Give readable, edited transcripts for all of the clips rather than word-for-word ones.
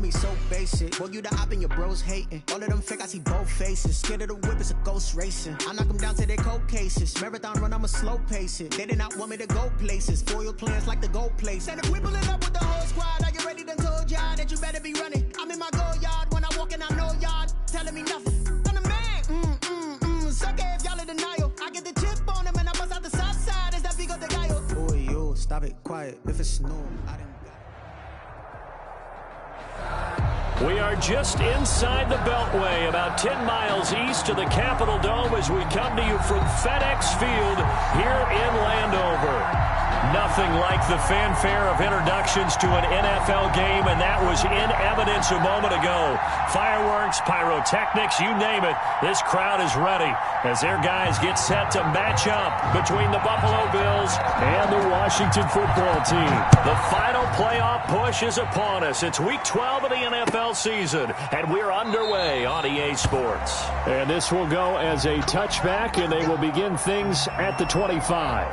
me so basic. Boy, you the op and your bros hating. All of them fake, I see both faces. Scared of the whip, it's a ghost racing. I knock them down to their cold cases. Marathon run, I'ma slow pace it. They did not want me to go places. Foil plans like the gold place. And if we pulling up with the whole squad, are you ready to told y'all that you better be running? I'm in my go yard when I walk in, I know y'all telling me nothing. I'm the man. Sucker if y'all in denial. I get the chip on them and I bust out the south side. Is that big of the guy? Boy, yo, stop it, quiet. If it's snow, I didn't. We are just inside the Beltway, about 10 miles east of the Capitol Dome as we come to you from FedEx Field here in Landover. Nothing like the fanfare of introductions to an NFL game, and that was in evidence a moment ago. Fireworks, pyrotechnics, you name it. This crowd is ready as their guys get set to match up between the Buffalo Bills and the Washington football team. The final playoff push is upon us. It's week 12 of the NFL season, and we're underway on EA Sports. And this will go as a touchback, and they will begin things at the 25.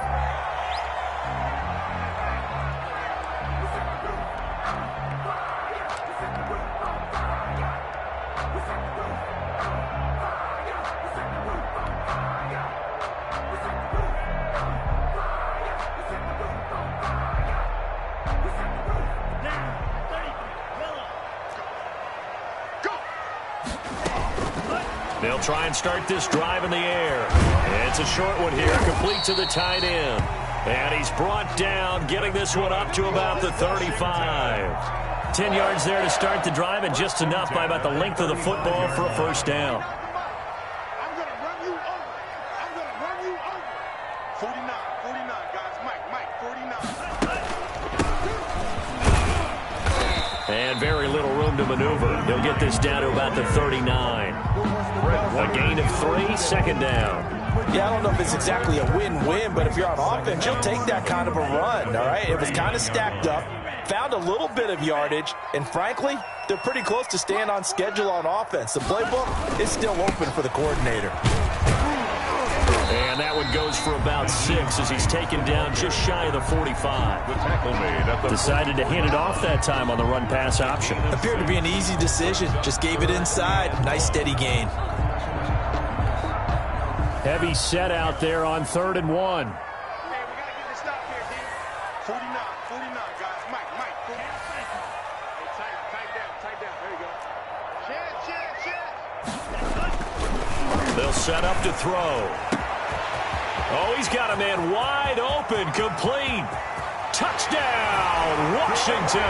They'll try and start this drive in the air. It's a short one here, complete to the tight end. And he's brought down, getting this one up to about the 35. 10 yards there to start the drive, and just enough by about the length of the football for a first down. I'm going to run you over. I'm going to run you over. 49, guys. Mike, 49. And very little room to maneuver. He'll get this down to about the 39. A gain of 3, second down. Yeah, I don't know if it's exactly a win-win, but if you're on offense, you'll take that kind of a run, all right? It was kind of stacked up, found a little bit of yardage, and frankly, they're pretty close to staying on schedule on offense. The playbook is still open for the coordinator. And that one goes for about 6 as he's taken down just shy of the 45. The tackle made at the decided to hand it off that time on the run-pass option. Appeared to be an easy decision. Just gave it inside. Nice steady gain. Heavy set out there on 3rd and 1. Hey, we got to get this stop here, D. 49, guys. Mike. Hey, tight down. There you go. Chance. They'll set up to throw. Oh, he's got a man wide open, complete. Touchdown, Washington.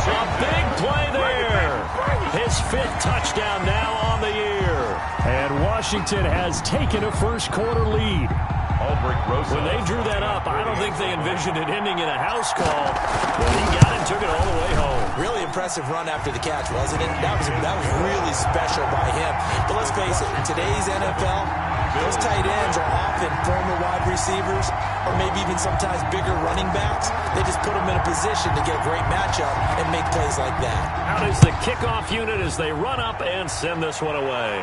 A big play there. His 5th touchdown now on the year. And Washington has taken a first-quarter lead. When they drew that up, I don't think they envisioned it ending in a house call. But he got it, took it all the way home. Really impressive run after the catch, wasn't it? That was really special by him. But let's face it, in today's NFL, those tight ends are often former wide receivers or maybe even sometimes bigger running backs. They just put them in a position to get a great matchup and make plays like that. Out is the kickoff unit as they run up and send this one away.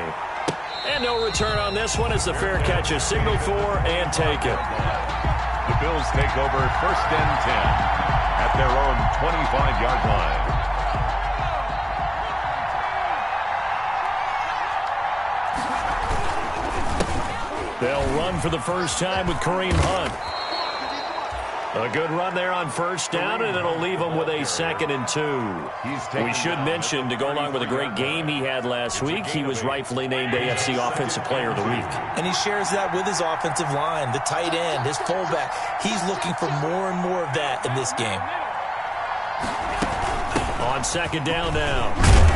And no return on this one as the fair catch is signaled for and taken. The Bills take over 1st and 10 at their own 25-yard line. They'll run for the first time with Kareem Hunt. A good run there on 1st down, and it'll leave them with a 2nd and 2. We should mention, to go along with a great game he had last week, he was rightfully named AFC Offensive Player of the Week. And he shares that with his offensive line, the tight end, his fullback. He's looking for more and more of that in this game. On 2nd down now,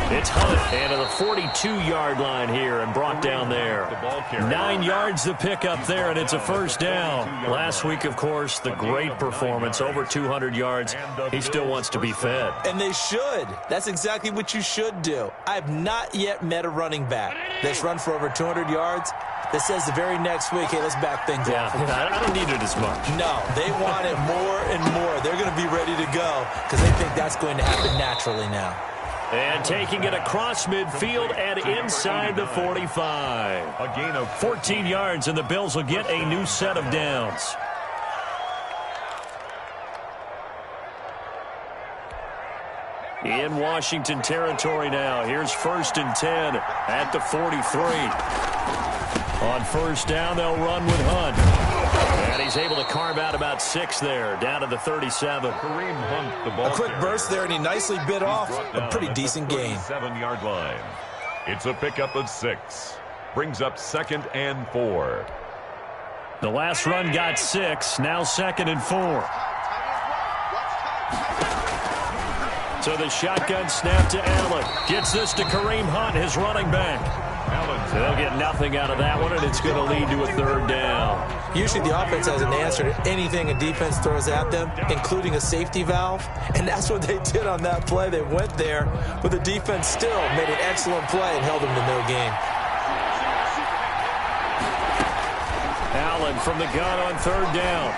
it's Hunt, and to the 42-yard line here and brought down there. 9 yards to pick up there, and it's a first down. Last week, of course, the great performance, over 200 yards. He still wants to be fed. And they should. That's exactly what you should do. I have not yet met a running back that's run for over 200 yards that says the very next week, hey, let's back things off. I don't need it as much. No, they want it more and more. They're going to be ready to go because they think that's going to happen naturally now. And taking it across midfield and inside the 45. A gain of 14 yards, and the Bills will get a new set of downs. in Washington territory now. Here's 1st and 10 at the 43. On 1st down, they'll run with Hunt. And he's able to carve out about 6 there, down to the 37. Kareem Hunt, the ball A quick burst there, and he nicely bit off a pretty decent gain. 7-yard line. It's a pickup of 6. Brings up 2nd and 4. The last run got 6, now 2nd and 4. So the shotgun snap to Allen. Gets this to Kareem Hunt, his running back. So they'll get nothing out of that one, and it's going to lead to a 3rd down. Usually the offense has an answer to anything a defense throws at them, including a safety valve. And that's what they did on that play. They went there, but the defense still made an excellent play and held them to no gain. Allen from the gun on 3rd down.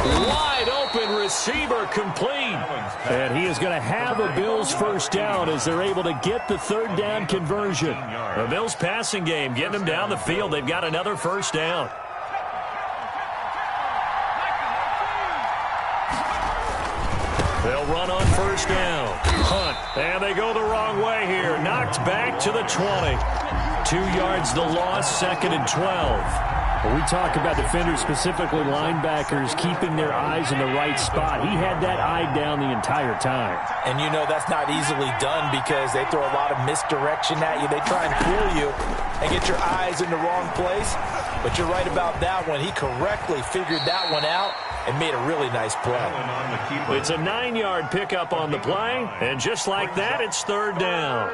Wide open receiver complete. And he is going to have a Bills 1st down as they're able to get the 3rd down conversion. The Bills passing game getting them down the field. They've got another 1st down. They'll run on 1st down. Hunt. And they go the wrong way here. Knocked back to the 20. 2 yards the loss, 2nd and 12. When we talk about defenders, specifically linebackers, keeping their eyes in the right spot, he had that eye down the entire time. And you know that's not easily done because they throw a lot of misdirection at you. They try and fool you and get your eyes in the wrong place. But you're right about that one. He correctly figured that one out and made a really nice play. It's a 9-yard pickup on the play, and just like that, it's 3rd down.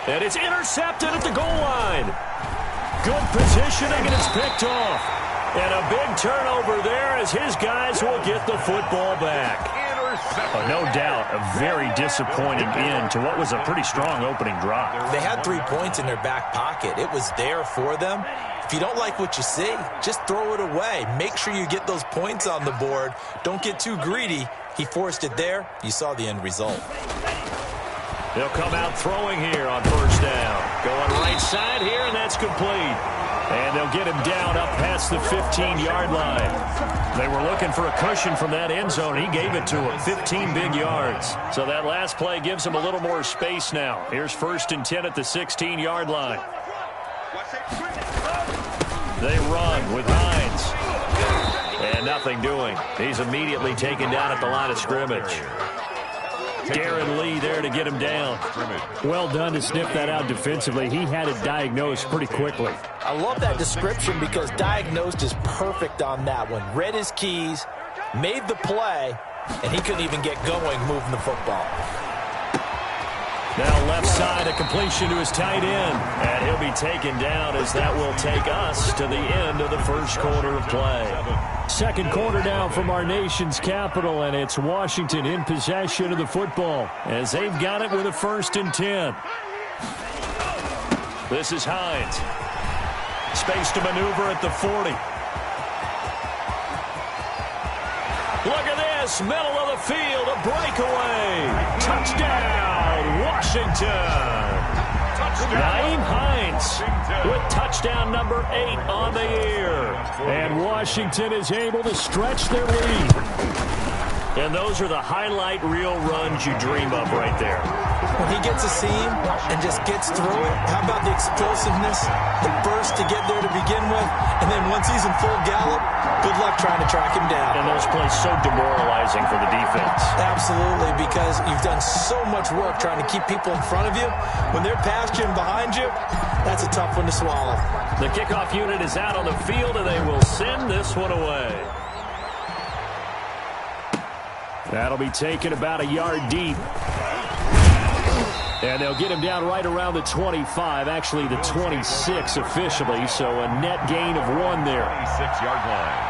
And it's intercepted at the goal line. Good positioning, and it's picked off. And a big turnover there as his guys will get the football back. No doubt, a very disappointing end to what was a pretty strong opening drive. They had 3 points in their back pocket. It was there for them. If you don't like what you see, just throw it away. Make sure you get those points on the board. Don't get too greedy. He forced it there. You saw the end result. They'll come out throwing here on 1st down. Going right side here, and that's complete. And they'll get him down up past the 15-yard line. They were looking for a cushion from that end zone. He gave it to him, 15 big yards. So that last play gives him a little more space now. Here's 1st and 10 at the 16-yard line. They run with Hines. And nothing doing. He's immediately taken down at the line of scrimmage. Darren Lee there to get him down. Well done to sniff that out defensively. He had it diagnosed pretty quickly. I love that description because diagnosed is perfect on that one. Read his keys, made the play, and he couldn't even get going moving the football. Now left side, a completion to his tight end. And he'll be taken down as that will take us to the end of the 1st quarter of play. 2nd quarter now from our nation's capital, and it's Washington in possession of the football as they've got it with a 1st and 10. This is Hines. Space to maneuver at the 40. Look at this, middle of the field, a breakaway. Touchdown, Washington. Nyheim Hines with touchdown number 8 on the year. And Washington is able to stretch their lead. And those are the highlight reel runs you dream of right there. When he gets a seam and just gets through it, how about the explosiveness, the burst to get there to begin with, and then once he's in full gallop, good luck trying to track him down. And those plays so demoralizing for the defense. Absolutely, because you've done so much work trying to keep people in front of you. When they're past you and behind you, that's a tough one to swallow. The kickoff unit is out on the field, and they will send this one away. That'll be taken about a yard deep. And they'll get him down right around the 25, actually the 26 officially, so a net gain of 1 there. 26-yard line.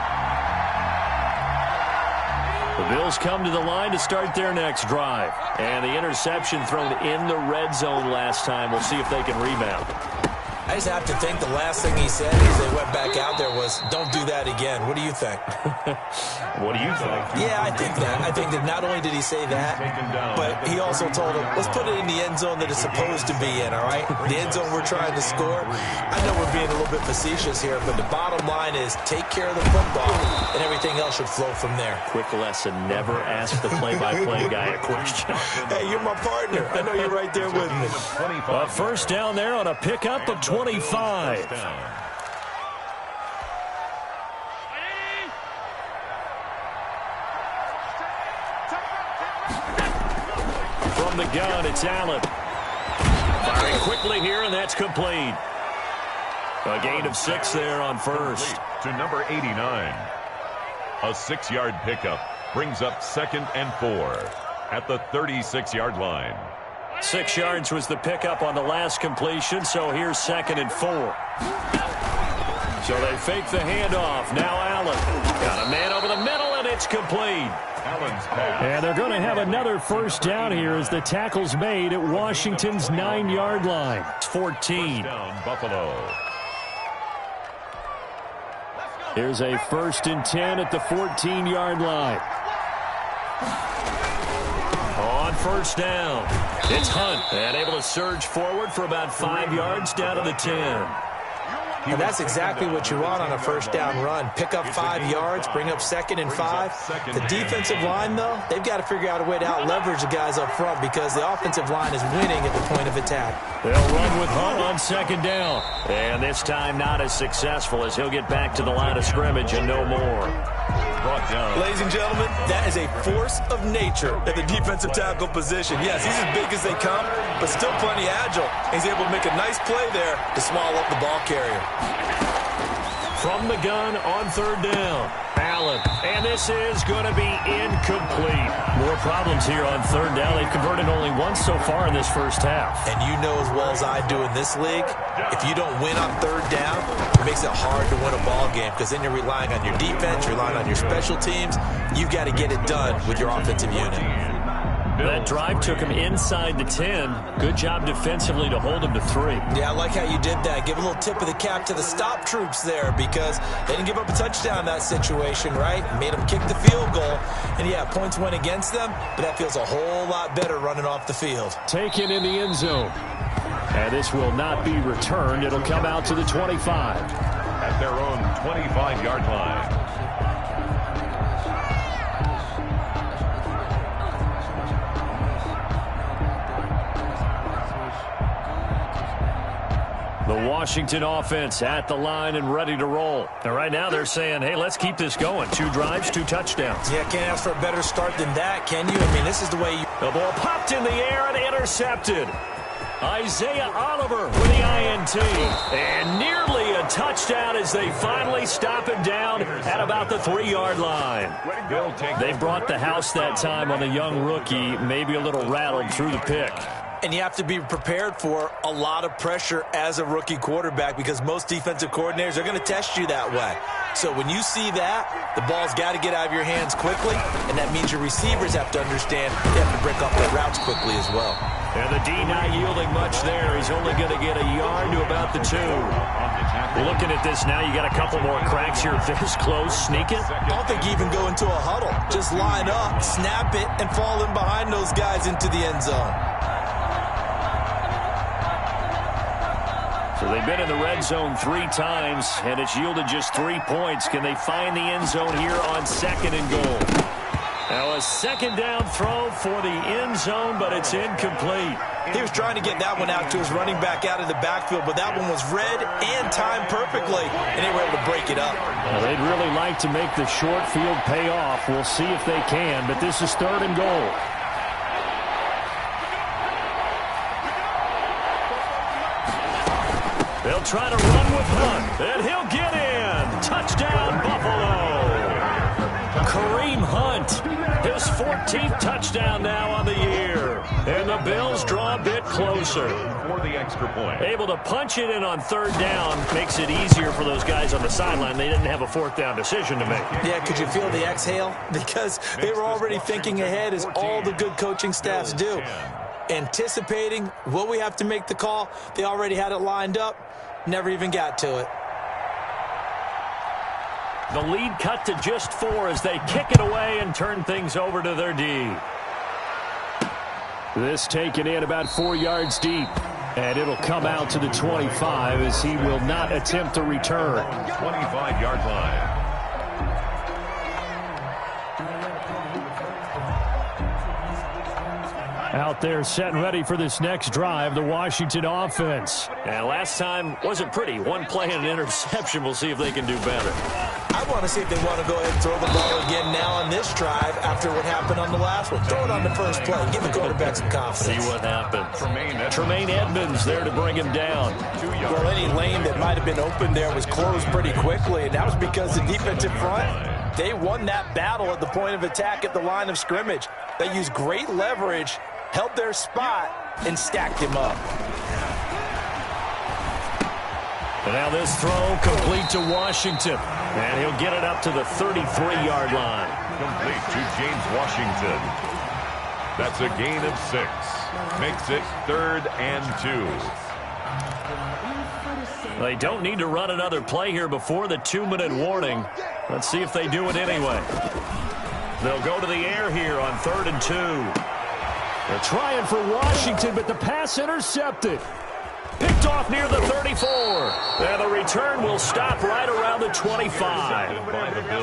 The Bills come to the line to start their next drive. And the interception thrown in the red zone last time. We'll see if they can rebound. I just have to think the last thing he said as they went back out there was, don't do that again. What do you think? What do you think? Yeah, I think that. I think that not only did he say that, but he also told him, let's put it in the end zone that it's supposed to be in, all right? The end zone we're trying to score. I know we're being a little bit facetious here, but the bottom line is take care of the football, and everything else should flow from there. Quick lesson, never ask the play-by-play guy a question. Hey, you're my partner. I know you're right there with me. A first down there on a pickup of 25. From the gun, it's Allen. Firing quickly here, and that's complete. A gain of 6 there on first. To number 89. A 6-yard pickup brings up 2nd and 4 at the 36-yard line. 6 yards was the pickup on the last completion, so here's 2nd and 4. So they fake the handoff. Now Allen. Got a man over the middle, and it's complete. And they're going to have another first down here as the tackle's made at Washington's 9-yard line. It's 14. Down Buffalo. Here's a 1st and 10 at the 14-yard line. On first down, it's Hunt, and able to surge forward for about 5 yards down to the 10. And that's exactly what you want on a first down run. Pick up 5 yards, bring up 2nd and 5. The defensive line, though, they've got to figure out a way to out-leverage the guys up front because the offensive line is winning at the point of attack. They'll run with Hunt on 2nd down. And this time not as successful as he'll get back to the line of scrimmage and no more. Ladies and gentlemen, that is a force of nature at the defensive tackle position. Yes, he's as big as they come, but still plenty agile. He's able to make a nice play there to swallow up the ball carrier. From the gun on 3rd down, Allen. And this is going to be incomplete. More problems here on 3rd down. They've converted only once so far in this first half. And you know as well as I do in this league, if you don't win on 3rd down, it makes it hard to win a ball game because then you're relying on your defense, you're relying on your special teams. You've got to get it done with your offensive unit. That drive took him inside the 10. Good job defensively to hold him to 3. Yeah, I like how you did that. Give a little tip of the cap to the stop troops there because they didn't give up a touchdown in that situation, right? Made them kick the field goal. And, yeah, points went against them, but that feels a whole lot better running off the field. Taken in the end zone. And this will not be returned. It'll come out to the 25. At their own 25-yard line. The Washington offense at the line and ready to roll. And right now they're saying, hey, let's keep this going. 2 drives, 2 touchdowns. Yeah, can't ask for a better start than that, can you? I mean, this is the way you... The ball popped in the air and intercepted. Isaiah Oliver with the INT. And nearly a touchdown as they finally stop him down at about the 3-yard line. They brought the house that time on the young rookie, maybe a little rattled through the pick. And you have to be prepared for a lot of pressure as a rookie quarterback because most defensive coordinators are going to test you that way. So when you see that, the ball's got to get out of your hands quickly, and that means your receivers have to understand they have to break off their routes quickly as well. And the D not yielding much there. He's only going to get a yard to about the 2. Looking at this now, you got a couple more cracks here this close. Sneak it? I don't think you even go into a huddle. Just line up, snap it, and fall in behind those guys into the end zone. So they've been in the red zone 3 times, and it's yielded just 3 points. Can they find the end zone here on 2nd and goal? Now a 2nd down throw for the end zone, but it's incomplete. He was trying to get that one out to his running back out of the backfield, but that one was read and timed perfectly, and they were able to break it up. Well, they'd really like to make the short field pay off. We'll see if they can, but this is 3rd and goal. They'll try to run with Hunt, and he'll get in. Touchdown, Buffalo. Kareem Hunt, his 14th touchdown now on the year. And the Bills draw a bit closer. For the extra point. Able to punch it in on 3rd down makes it easier for those guys on the sideline. They didn't have a 4th down decision to make. Yeah, could you feel the exhale? Because they were already thinking ahead as all the good coaching staffs do. Anticipating, will we have to make the call? They already had it lined up. Never even got to it. The lead cut to just 4 as they kick it away and turn things over to their D. This taken in about 4 yards deep. And it'll come out to the 25 as he will not attempt to return. 25-yard line. Out there set and ready for this next drive, the Washington offense. And last time wasn't pretty. One play and an interception. We'll see if they can do better. I want to see if they want to go ahead and throw the ball again now on this drive after what happened on the last one. Throw it on the first play. Give the quarterback some confidence. See what happens. Tremaine Edmonds there to bring him down. Well, any lane that might have been open there was closed pretty quickly, and that was because the defensive front, they won that battle at the point of attack at the line of scrimmage. They used great leverage, held their spot, and stacked him up. And now this throw complete to Washington. And he'll get it up to the 33-yard line. Complete to James Washington. That's a gain of 6. Makes it 3rd and 2. They don't need to run another play here before the 2-minute warning. Let's see if they do it anyway. They'll go to the air here on 3rd and 2. They're trying for Washington, but the pass intercepted. Picked off near the 34. And the return will stop right around the 25.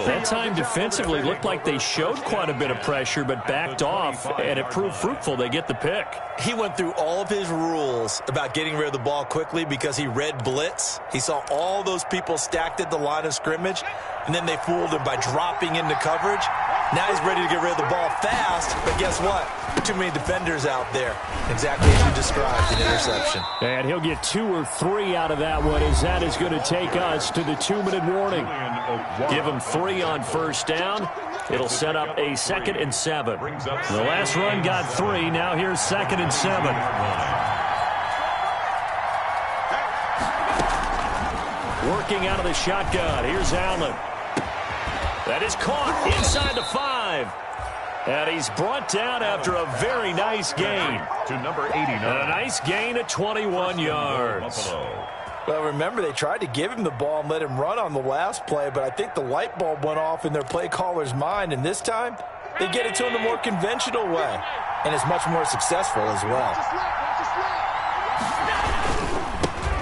That time defensively looked like they showed quite a bit of pressure but backed off, and it proved fruitful. They get the pick. He went through all of his rules about getting rid of the ball quickly because he read blitz. He saw all those people stacked at the line of scrimmage, and then they fooled him by dropping into coverage. Now he's ready to get rid of the ball fast, but guess what? Too many defenders out there. Exactly as you described, an interception. And he'll get 2 or 3 out of that one, as that is going to take us to the 2-minute warning. Give him 3 on first down. It'll set up a 2nd and 7. The last run got 3. Now here's 2nd and 7. Working out of the shotgun. Here's Allen. That is caught inside the 5. And he's brought down after a very nice gain. To number 89. And a nice gain at 21 yards. Well, remember, they tried to give him the ball and let him run on the last play, but I think the light bulb went off in their play caller's mind, and this time they get it to him the more conventional way, and it's much more successful as well.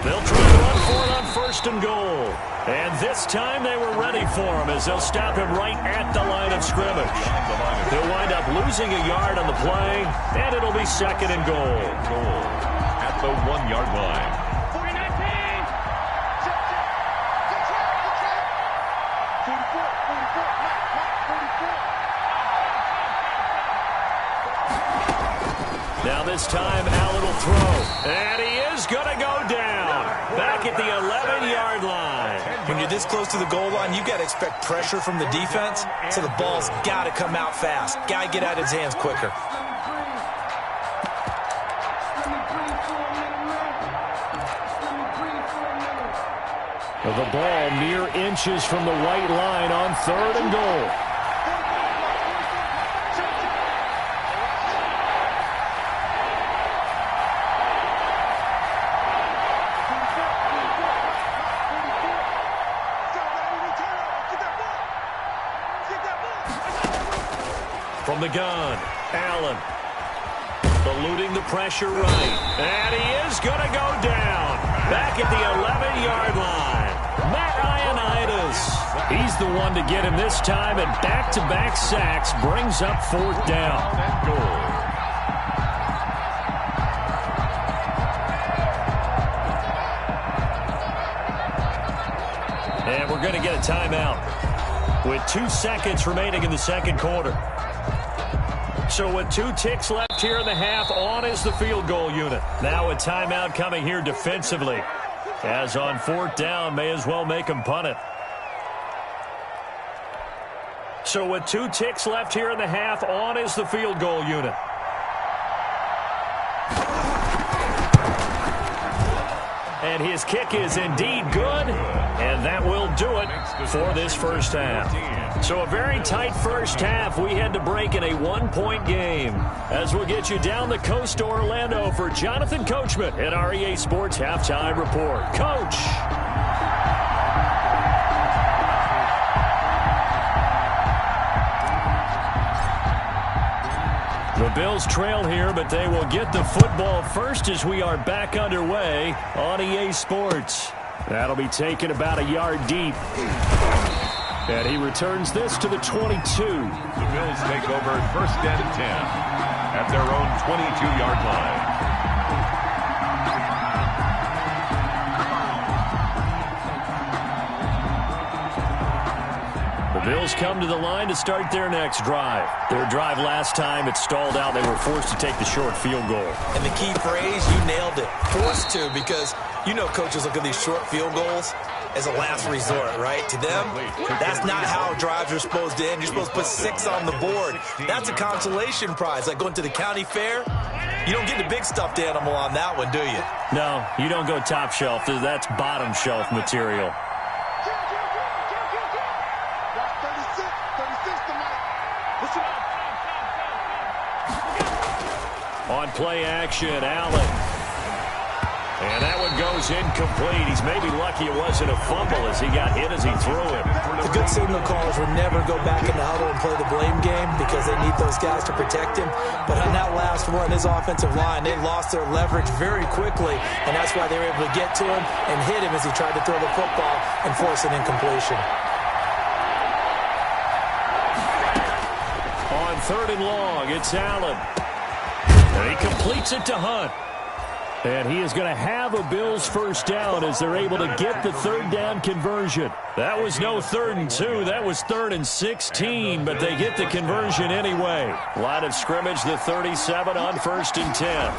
They'll try to run for it on 1st and goal. And this time they were ready for him as they'll stop him right at the line of scrimmage. They'll wind up losing a yard on the play, and it'll be 2nd and goal. At the 1-yard line. Now this time Allen will throw. And he is going to go down. Back at the 11-yard line. When you're this close to the goal line, you've got to expect pressure from the defense, so the ball's got to come out fast. Got to get out of his hands quicker. The ball mere inches from the white line on 3rd and goal. From the gun, Allen. Eluding the pressure right. And he is going to go down. Back at the 11-yard line. Matt Ioannidis. He's the one to get him this time, and back-to-back sacks brings up 4th down. And we're going to get a timeout with 2 seconds remaining in the 2nd quarter. So with 2 ticks left here in the half, on is the field goal unit. Now a timeout coming here defensively. As on 4th down, may as well make him punt it. So with 2 ticks left here in the half, on is the field goal unit. And his kick is indeed good, and that will do it for this first half. So a very tight first half. We had to break in a one-point game. As we'll get you down the coast to Orlando for Jonathan Coachman at our EA Sports Halftime Report. Coach. The Bills trail here, but they will get the football first as we are back underway on EA Sports. That'll be taken about a yard deep. And he returns this to the 22. The Bills take over first and 10 at their own 22-yard line. The Bills come to the line to start their next drive. Their drive last time, it stalled out. They were forced to take the short field goal. And the key phrase, you nailed it, forced to, because you know coaches look at these short field goals as a last resort, right? To them, that's not how drives are supposed to end. You're supposed to put 6 on the board. That's a consolation prize, like going to the county fair. You don't get the big stuffed animal on that one, do you? No, you don't go top shelf. That's bottom shelf material. On play action, Allen. And that one goes incomplete. He's maybe lucky it wasn't a fumble as he got hit as he threw it. The good signal callers would never go back in the huddle and play the blame game because they need those guys to protect him. But on that last run, his offensive line, they lost their leverage very quickly, and that's why they were able to get to him and hit him as he tried to throw the football and force an incompletion. On 3rd and long, it's Allen. And he completes it to Hunt. And he is going to have a Bills first down as they're able to get the 3rd down conversion. That was no 3rd and 2. That was 3rd and 16, but they get the conversion anyway. Line of scrimmage, the 37 on 1st and 10.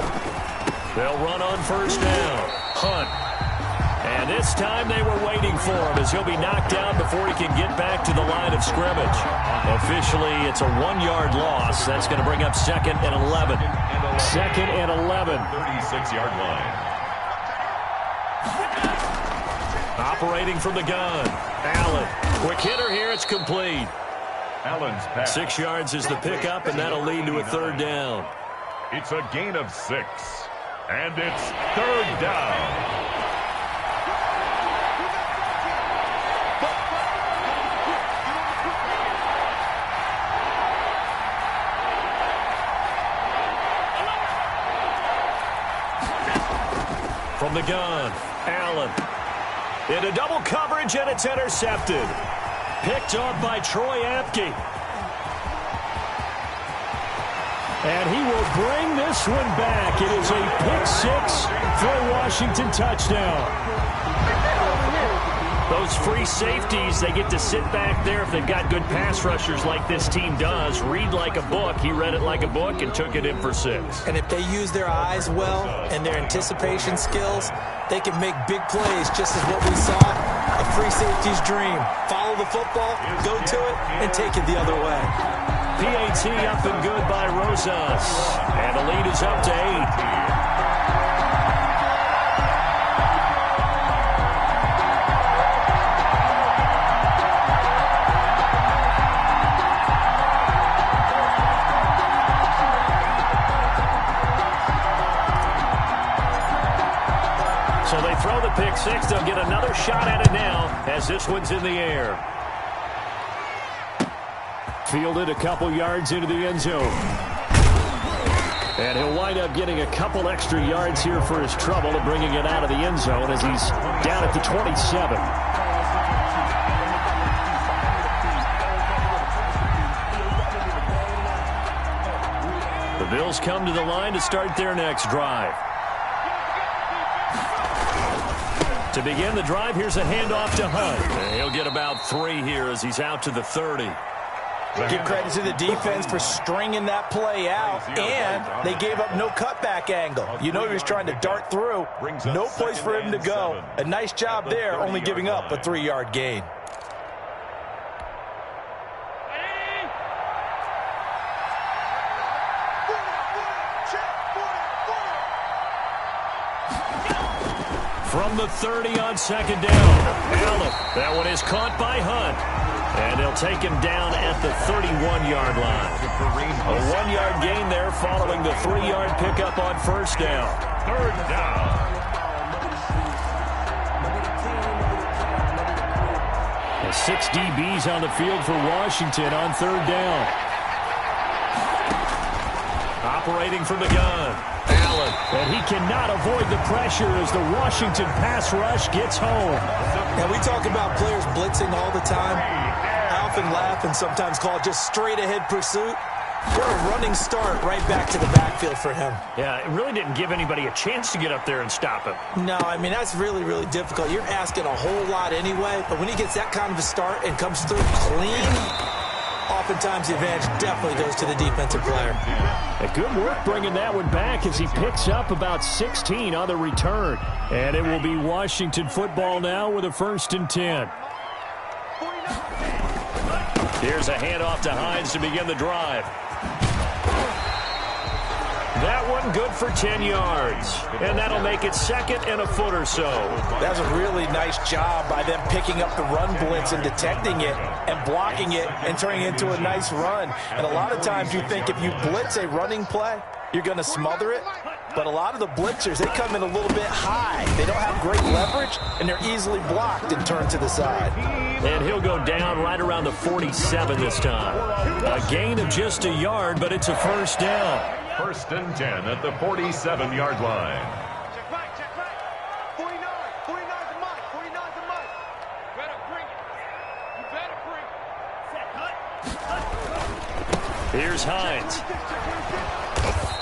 They'll run on 1st down. Hunt. And this time they were waiting for him as he'll be knocked down before he can get back to the line of scrimmage. Officially, it's a 1-yard loss. That's going to bring up 2nd and 11. 2nd and 11. 36-yard line. Operating from the gun. Allen. Quick hitter here. It's complete. Allen's pass. 6 yards is the pickup, and that'll lead to a 3rd down. It's a gain of 6. And it's 3rd down. From the gun, Allen. Into double coverage, and it's intercepted. Picked off by Troy Apke. And he will bring this one back. It is a pick-6 for a Washington touchdown. Those free safeties, they get to sit back there if they've got good pass rushers like this team does. Read like a book. He read it like a book and took it in for 6. And if they use their eyes well and their anticipation skills, they can make big plays, just as what we saw. A free safety's dream. Follow the football, go to it, and take it the other way. PAT up and good by Rosas. And the lead is up to 8. So they throw the pick-6. They'll get another shot at it now as this one's in the air. Fielded a couple yards into the end zone. And he'll wind up getting a couple extra yards here for his trouble and bringing it out of the end zone as he's down at the 27. The Bills come to the line to start their next drive. To begin the drive, here's a handoff to Hunt. And he'll get about 3 here as he's out to the 30. Give credit to the defense for stringing that play out, and they gave up no cutback angle. You know he was trying to dart through. No place for him to go. A nice job there, only giving up a 3-yard gain. From the 30 on second down. Allen. That one is caught by Hunt. And they'll take him down at the 31-yard line. A 1-yard gain there following the 3-yard pickup on first down. Third down. The 6 DBs on the field for Washington on third down. Operating from the gun. Allen. And he cannot avoid the pressure as the Washington pass rush gets home. Now, we talk about players blitzing all the time. I often laugh and sometimes call it just straight-ahead pursuit. What a running start right back to the backfield for him. Yeah, it really didn't give anybody a chance to get up there and stop him. No, I mean, that's really, really difficult. You're asking a whole lot anyway, but when he gets that kind of a start and comes through clean, oftentimes the advantage definitely goes to the defensive player. A good work bringing that one back as he picks up about 16 on the return. And it will be Washington football now with a 1st and 10. Here's a handoff to Hines to begin the drive. That one good for 10 yards. And that'll make it 2nd and a foot or so. That's a really nice job by them picking up the run blitz and detecting it and blocking it and turning it into a nice run. And a lot of times you think if you blitz a running play, you're going to smother it. But a lot of the blitzers, they come in a little bit high. They don't have great leverage, and they're easily blocked and turned to the side. And he'll go down right around the 47 this time. A gain of just a yard, but it's a 1st down. 1st and 10 at the 47-yard line. Check back, check back. 49. 49's the mic. 49's the mic. You better bring it. You better bring it. Here's Hines.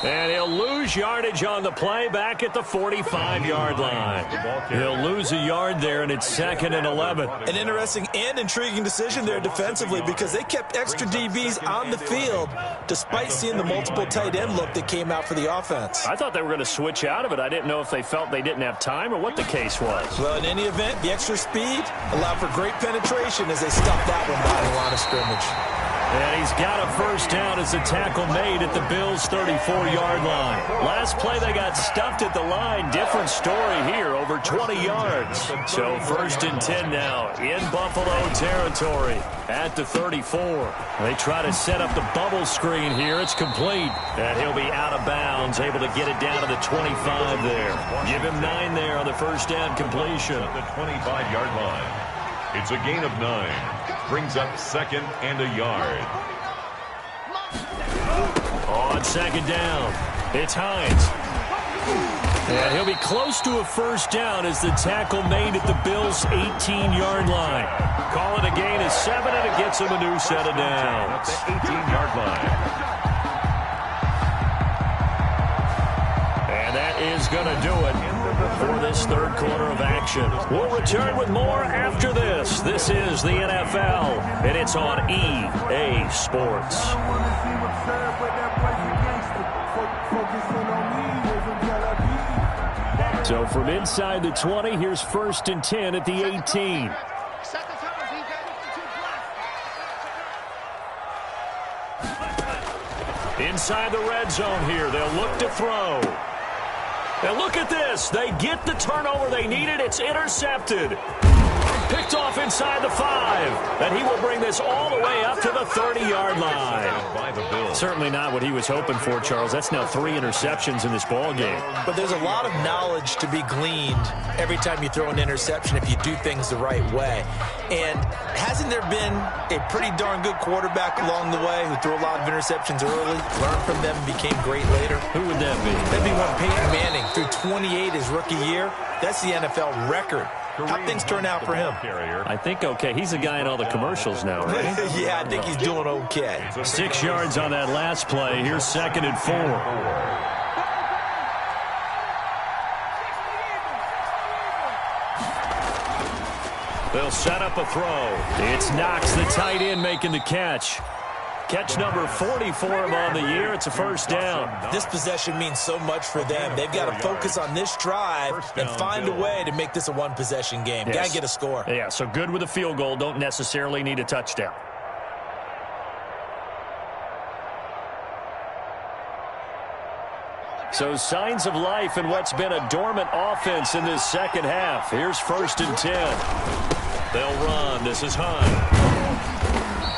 And he'll lose yardage on the play back at the 45-yard line. He'll lose a yard there, and it's 2nd and 11. An interesting and intriguing decision there defensively because they kept extra DBs on the field despite seeing the multiple tight end look that came out for the offense. I thought they were going to switch out of it. I didn't know if they felt they didn't have time or what the case was. Well, in any event, the extra speed allowed for great penetration as they stuffed that one by the line of scrimmage. And he's got a 1st down as the tackle made at the Bills' 34-yard line. Last play they got stuffed at the line. Different story here, over 20 yards. So 1st and 10 now in Buffalo territory at the 34. They try to set up the bubble screen here. It's complete. And he'll be out of bounds, able to get it down to the 25 there. Give him 9 there on the 1st down completion. At the 25-yard line. It's a gain of 9. Brings up 2nd and a yard. On 2nd down, it's Hines. And he'll be close to a 1st down as the tackle made at the Bills' 18-yard line. Call it a gain of 7, and it gets him a new set of downs. At the 18-yard line. And that is going to do it for this 3rd quarter of action. We'll return with more after this. This is the NFL, and it's on EA Sports. So from inside the 20, here's 1st and 10 at the 18. Inside the red zone here, they'll look to throw. And look at this. They get the turnover they needed. It's intercepted. Picked off inside the 5. And he will bring this all the way up to the 30-yard line. Certainly not what he was hoping for, Charles. That's now 3 interceptions in this ball game. But there's a lot of knowledge to be gleaned every time you throw an interception if you do things the right way. And hasn't there been a pretty darn good quarterback along the way who threw a lot of interceptions early, learned from them, and became great later? Who would that be? That'd be one Peyton Manning. Threw 28 his rookie year. That's the NFL record. How things turn out for him? I think okay. He's a guy in all the commercials now, right? Yeah, I think he's doing okay. 6 yards on that last play. Here's 2nd and 4. They'll set up a throw. It's Knox, the tight end, making the catch. Catch number 40 for him on the year. It's a 1st down. This possession means so much for them. They've got to focus on this drive and find a way to make this a one-possession game. Yes. Got to get a score. Yeah, so good with a field goal. Don't necessarily need a touchdown. So signs of life in what's been a dormant offense in this second half. Here's 1st and 10. They'll run. This is Hunt.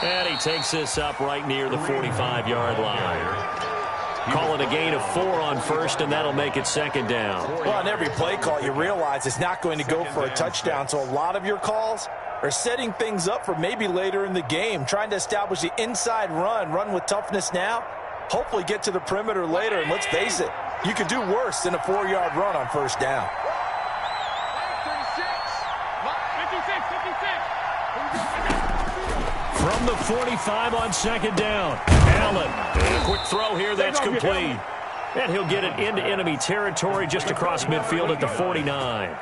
And he takes this up right near the 45-yard line. Call it a gain of 4 on 1st, and that'll make it 2nd down. Well, on every play call, you realize it's not going to go for a touchdown, so a lot of your calls are setting things up for maybe later in the game, trying to establish the inside run with toughness now, hopefully get to the perimeter later, and let's face it, you could do worse than a 4-yard run on 1st down. From the 45 on 2nd down, Allen. And a quick throw here that's complete. And he'll get it into enemy territory just across midfield at the 49.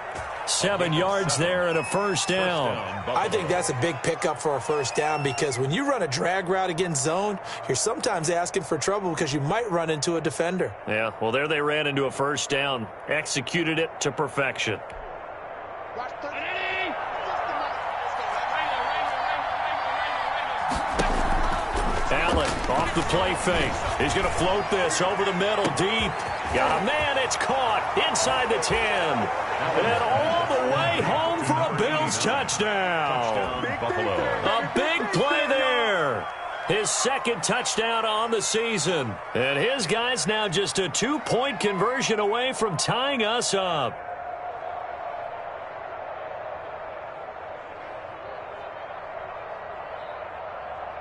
7 yards there and a 1st down. I think that's a big pickup for a 1st down because when you run a drag route against zone, you're sometimes asking for trouble because you might run into a defender. Yeah, well, there they ran into a 1st down. Executed it to perfection. Allen off the play fake. He's going to float this over the middle deep. Got a man. It's caught inside the 10. And all the way home for a Bills touchdown. Buffalo. A big play there. His 2nd touchdown on the season. And his guy's now just a 2-point conversion away from tying us up.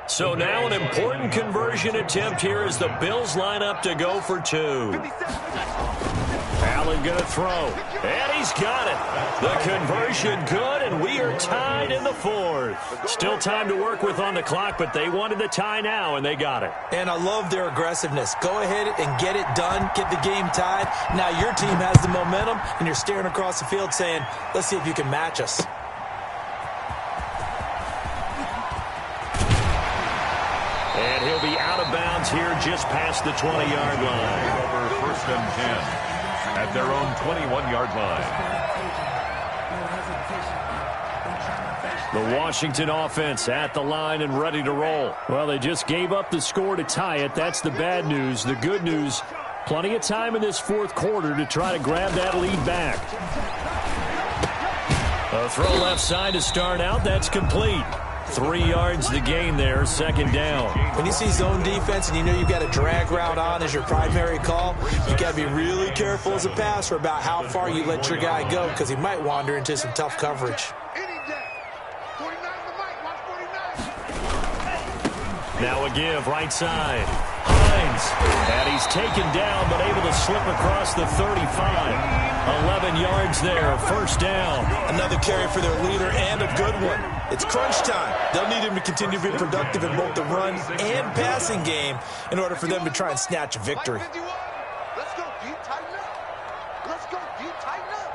So now an important conversion attempt here as the Bills line up to go for 2. Allen going to throw. And he's got it. The conversion good, and we are tied in the 4th. Still time to work with on the clock, but they wanted the tie now, and they got it. And I love their aggressiveness. Go ahead and get it done. Get the game tied. Now your team has the momentum, and you're staring across the field saying, let's see if you can match us. And he'll be out of bounds here just past the 20-yard line. Over 1st and 10 at their own 21-yard line. The Washington offense at the line and ready to roll. Well, they just gave up the score to tie it. That's the bad news. The good news, plenty of time in this 4th quarter to try to grab that lead back. A throw left side to start out. That's complete. 3 yards the gain there, 2nd down. When you see zone defense and you know you've got a drag route on as your primary call, you got to be really careful as a passer about how far you let your guy go because he might wander into some tough coverage. Now a give, right side. Hines, and he's taken down but able to slip across the 35. 11 yards there, 1st down. Another carry for their leader and a good one. It's crunch time. They'll need him to continue to be productive in both the run and passing game in order for them to try and snatch a victory. Let's go, D. Tighten up. Let's go, D. Tighten up.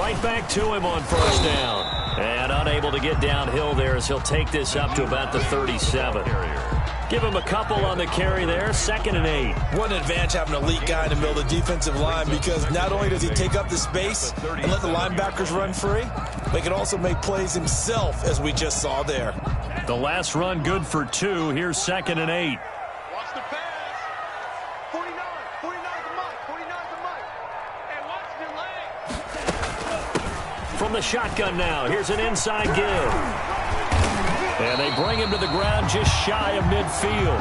Right back to him on 1st down. And unable to get downhill there as he'll take this up to about the 37. Give him a couple on the carry there, 2nd and 8. What an advantage having an elite guy in the middle of the defensive line because not only does he take up the space and let the linebackers run free, but he can also make plays himself, as we just saw there. The last run good for 2. Here's 2nd and 8. Watch the pass. 49. 49's the mic. 49's the mic. And watch the leg. From the shotgun now, here's an inside give. And they bring him to the ground just shy of midfield.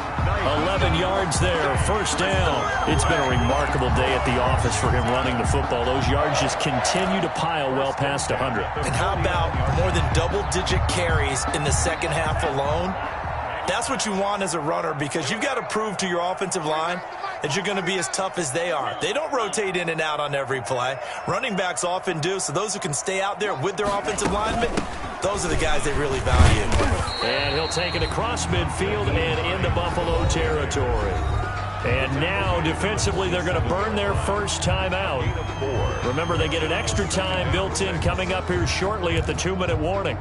11 yards there, 1st down. It's been a remarkable day at the office for him running the football. Those yards just continue to pile well past 100. And how about more than double-digit carries in the 2nd half alone? That's what you want as a runner because you've got to prove to your offensive line that you're going to be as tough as they are. They don't rotate in and out on every play. Running backs often do, so those who can stay out there with their offensive linemen, those are the guys they really value. And he'll take it across midfield and into Buffalo territory. And now, defensively, they're going to burn their first time out. Remember, they get an extra time built in coming up here shortly at the 2-minute warning.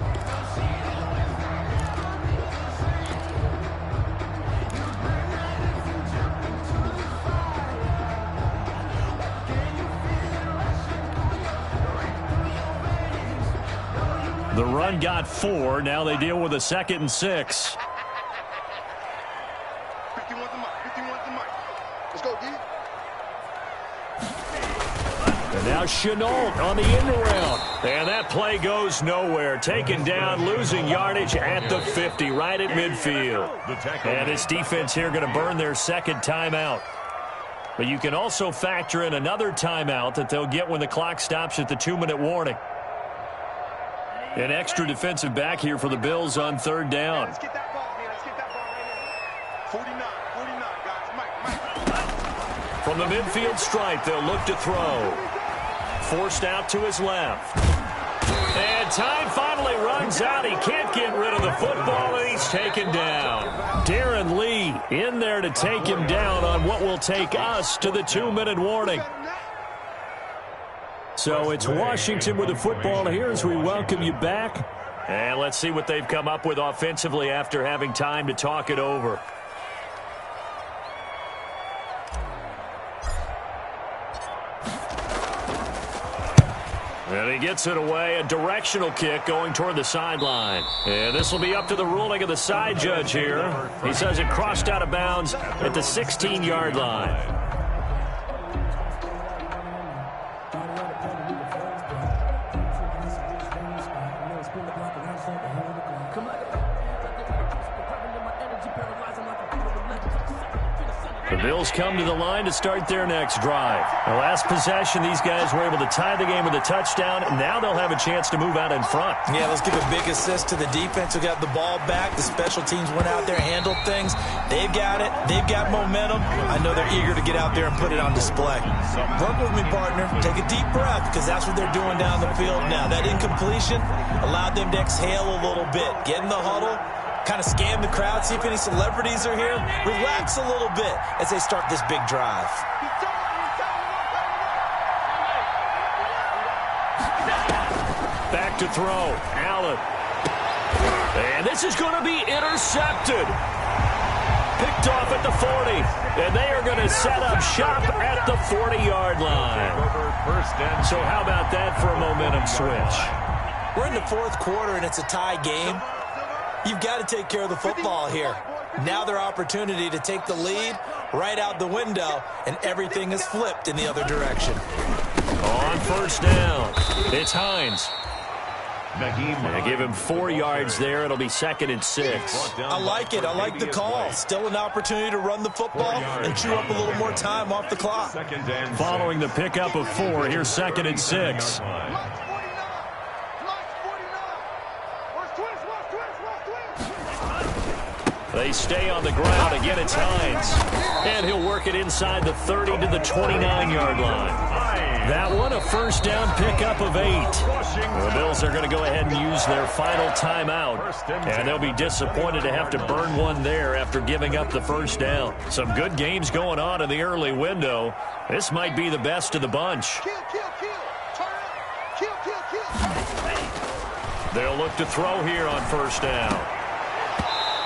The run got 4. Now they deal with a 2nd and 6. 51's the mic. 51's the mic. Let's go, D. And now Chenault on the end around. And that play goes nowhere. Taken down, losing yardage at the 50, right at midfield. And this defense here going to burn their second timeout. But you can also factor in another timeout that they'll get when the clock stops at the 2-minute warning. An extra defensive back here for the Bills on third down. Let's get that ball, man. Let's get that ball right here. 49, guys. Mike. From the midfield stripe, they'll look to throw. Forced out to his left. And time finally runs out. He can't get rid of the football, and he's taken down. Darren Lee in there to take him down on what will take us to the 2-minute warning. So it's Washington with the football here as we welcome you back. And let's see what they've come up with offensively after having time to talk it over. And he gets it away, a directional kick going toward the sideline. And this will be up to the ruling of the side judge here. He says it crossed out of bounds at the 16-yard line. The Bills come to the line to start their next drive. The last possession, these guys were able to tie the game with a touchdown, and now they'll have a chance to move out in front. Yeah, let's give a big assist to the defense who got the ball back. The special teams went out there, handled things. They've got it. They've got momentum. I know they're eager to get out there and put it on display. Work with me, partner. Take a deep breath, because that's what they're doing down the field now. That incompletion allowed them to exhale a little bit. Get in the huddle. Kind of scan the crowd, see if any celebrities are here. Relax a little bit as they start this big drive. Back to throw. Allen. And this is going to be intercepted. Picked off at the 40. And they are going to set up shop at the 40-yard line. So how about that for a momentum switch? We're in the fourth quarter, and it's a tie game. You've got to take care of the football here. Now their opportunity to take the lead right out the window, and everything is flipped in the other direction. On first down, it's Hines. They give him 4 yards there. It'll be 2nd and 6. I like it. I like the call. Still an opportunity to run the football and chew up a little more time off the clock. Following the pickup of 4, here's 2nd and 6. They stay on the ground. Again, it's Hines. And he'll work it inside the 30 to the 29-yard line. That one, a first down pickup of 8. The Bills are going to go ahead and use their final timeout. And they'll be disappointed to have to burn one there after giving up the first down. Some good games going on in the early window. This might be the best of the bunch. They'll look to throw here on first down.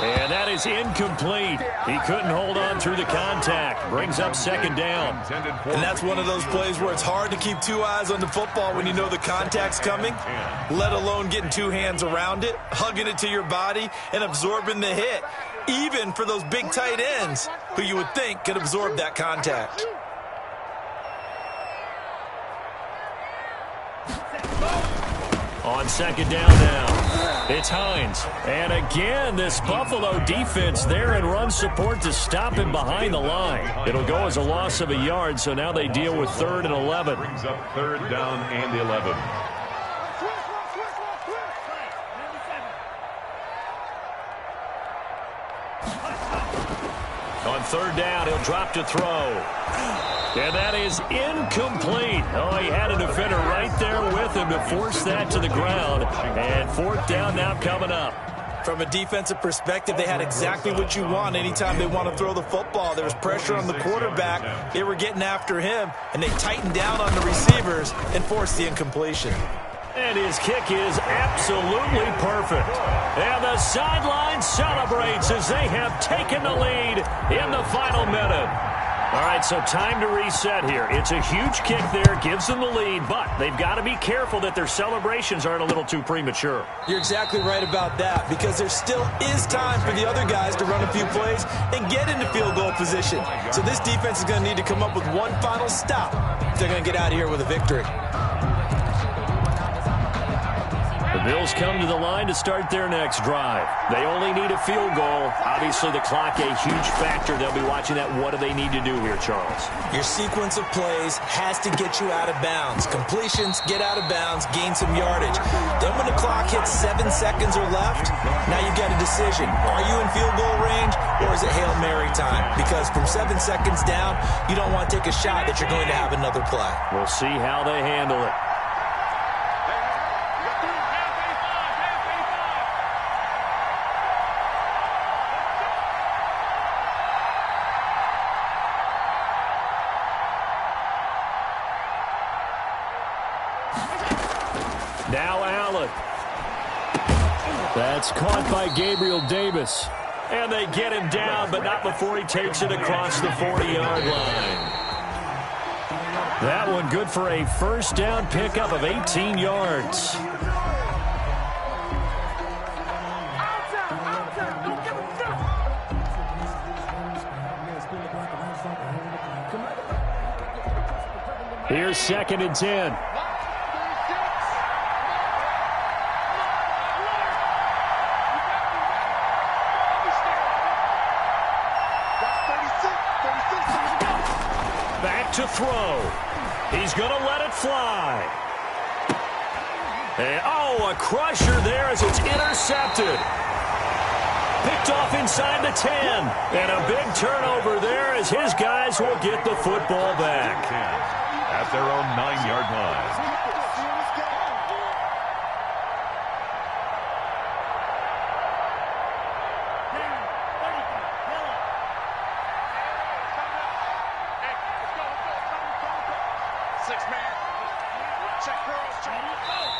And that is incomplete. He couldn't hold on through the contact. Brings up 2nd down. And that's one of those plays where it's hard to keep 2 eyes on the football when you know the contact's coming, let alone getting 2 hands around it, hugging it to your body, and absorbing the hit, even for those big tight ends who you would think could absorb that contact. On 2nd down now, it's Hines. And again, this Buffalo defense there in run support to stop him behind the line. It'll go as a loss of a yard, so now they deal with 3rd and 11. Brings up 3rd down and 11. On 3rd down, he'll drop to throw. And that is incomplete. Oh, he had a defender right there with him to force that to the ground. And 4th down now coming up. From a defensive perspective, they had exactly what you want anytime they want to throw the football. There was pressure on the quarterback. They were getting after him, and they tightened down on the receivers and forced the incompletion. And his kick is absolutely perfect. And the sideline celebrates as they have taken the lead in the final minute. All right, so time to reset here. It's a huge kick there, gives them the lead, but they've got to be careful that their celebrations aren't a little too premature. You're exactly right about that, because there still is time for the other guys to run a few plays and get into field goal position. So this defense is going to need to come up with one final stop if they're going to get out of here with a victory. The Bills come to the line to start their next drive. They only need a field goal. Obviously, the clock a huge factor. They'll be watching that. What do they need to do here, Charles? Your sequence of plays has to get you out of bounds. Completions, get out of bounds, gain some yardage. Then when the clock hits 7 seconds or left, now you've got a decision. Are you in field goal range, or is it Hail Mary time? Because from 7 seconds down, you don't want to take a shot that you're going to have another play. We'll see how they handle it. Now Allen. That's caught by Gabriel Davis. And they get him down, but not before he takes it across the 40-yard line. That one good for a first down pickup of 18 yards. Here's 2nd and 10. Back to throw. He's going to let it fly. And, a crusher there as it's intercepted. Picked off inside the 10. And a big turnover there as his guys will get the football back. At their own 9-yard line.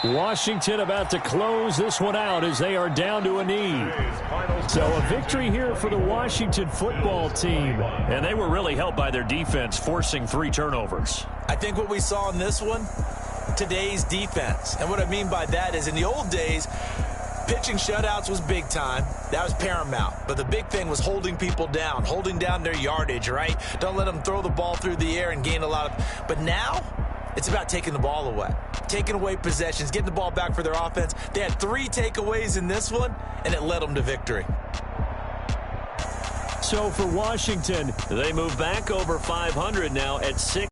Washington about to close this one out as they are down to a knee. So a victory here for the Washington football team. And they were really helped by their defense, forcing 3 turnovers. I think what we saw in this one, today's defense. And what I mean by that is in the old days, pitching shutouts was big time. That was paramount. But the big thing was holding people down, holding down their yardage, right? Don't let them throw the ball through the air and gain a lot of... But now, it's about taking the ball away. Taking away possessions, getting the ball back for their offense. They had 3 takeaways in this one, and it led them to victory. So for Washington, they move back over 500 now at 6